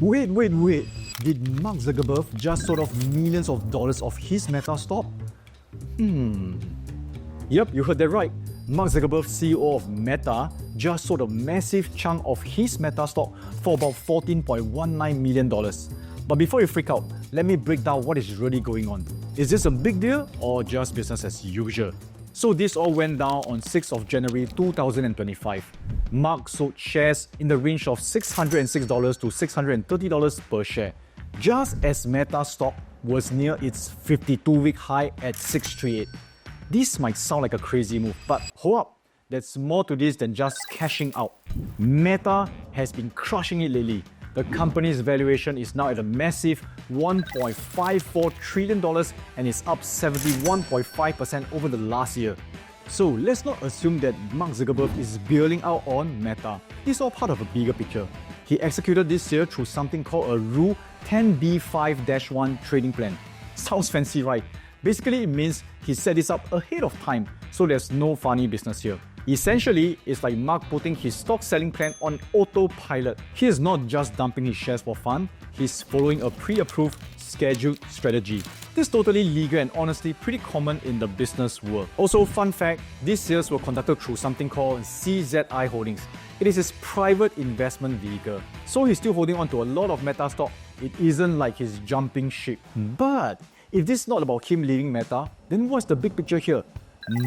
Wait. Did Mark Zuckerberg just sold off millions of dollars of his Meta stock? Yep, you heard that right. Mark Zuckerberg, CEO of Meta, just sold a massive chunk of his Meta stock for about $14.19 million. But before you freak out, let me break down what is really going on. Is this a big deal or just business as usual? So this all went down on 6th of January 2025. Mark sold shares in the range of $606 to $630 per share, just as Meta stock was near its 52-week high at 638. This might sound like a crazy move, but hold up, there's more to this than just cashing out. Meta has been crushing it lately. The company's valuation is now at a massive $1.54 trillion and is up 71.5% over the last year. So let's not assume that Mark Zuckerberg is bailing out on Meta. It's all part of a bigger picture. He executed this year through something called a Rule 10b5-1 trading plan. Sounds fancy, right? Basically, it means he set this up ahead of time, so there's no funny business here. Essentially, it's like Mark putting his stock selling plan on autopilot. He is not just dumping his shares for fun, he's following a pre-approved, scheduled strategy. This is totally legal and honestly pretty common in the business world. Also, fun fact, these sales were conducted through something called CZI Holdings. It is his private investment vehicle. So he's still holding on to a lot of Meta stock. It isn't like he's jumping ship. But if this is not about him leaving Meta, then what's the big picture here?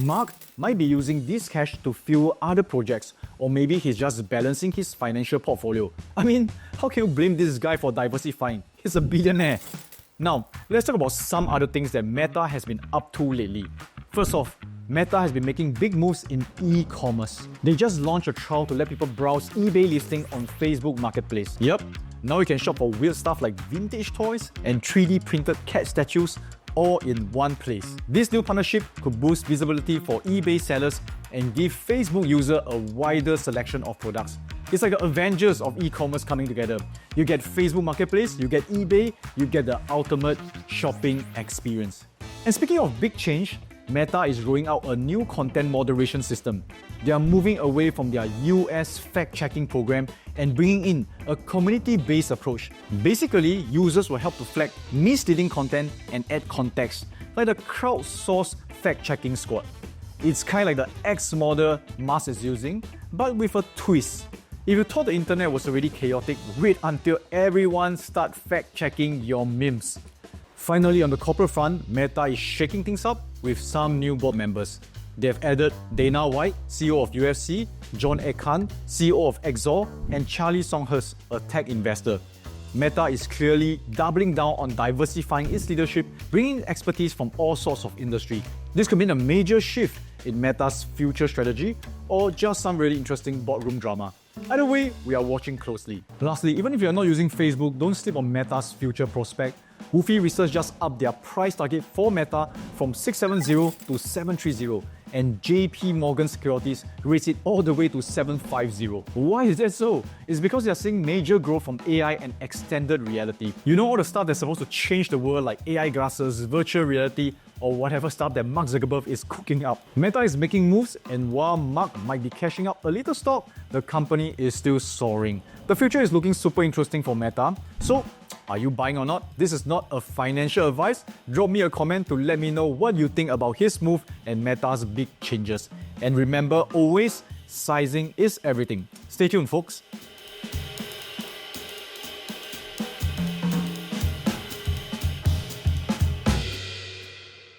Mark might be using this cash to fuel other projects, or maybe he's just balancing his financial portfolio. I mean, how can you blame this guy for diversifying? He's a billionaire. Now, let's talk about some other things that Meta has been up to lately. First off, Meta has been making big moves in e-commerce. They just launched a trial to let people browse eBay listings on Facebook Marketplace. Yep, now you can shop for weird stuff like vintage toys and 3D printed cat statues all in one place. This new partnership could boost visibility for eBay sellers and give Facebook users a wider selection of products. It's like the Avengers of e-commerce coming together. You get Facebook Marketplace, you get eBay, you get the ultimate shopping experience. And speaking of big change, Meta is rolling out a new content moderation system. They are moving away from their US fact-checking program and bringing in a community-based approach. Basically, users will help to flag misleading content and add context, like the crowdsourced fact-checking squad. It's kind of like the X model Musk is using, but with a twist. If you thought the internet was already chaotic, wait until everyone start fact-checking your memes. Finally, on the corporate front, Meta is shaking things up with some new board members. They have added Dana White, CEO of UFC, John Ekan, CEO of Exor, and Charlie Songhurst, a tech investor. Meta is clearly doubling down on diversifying its leadership, bringing expertise from all sorts of industry. This could mean a major shift in Meta's future strategy, or just some really interesting boardroom drama. Either way, we are watching closely. Lastly, even if you are not using Facebook, don't sleep on Meta's future prospect. Woofy Research just upped their price target for Meta from 670 to 730, and JP Morgan Securities raised it all the way to 750. Why is that so? It's because they are seeing major growth from AI and extended reality. You know all the stuff that's supposed to change the world like AI glasses, virtual reality, or whatever stuff that Mark Zuckerberg is cooking up. Meta is making moves, and while Mark might be cashing out a little stock, the company is still soaring. The future is looking super interesting for Meta. So, are you buying or not? This is not a financial advice. Drop me a comment to let me know what you think about his move and Meta's big changes. And remember, always, sizing is everything. Stay tuned, folks.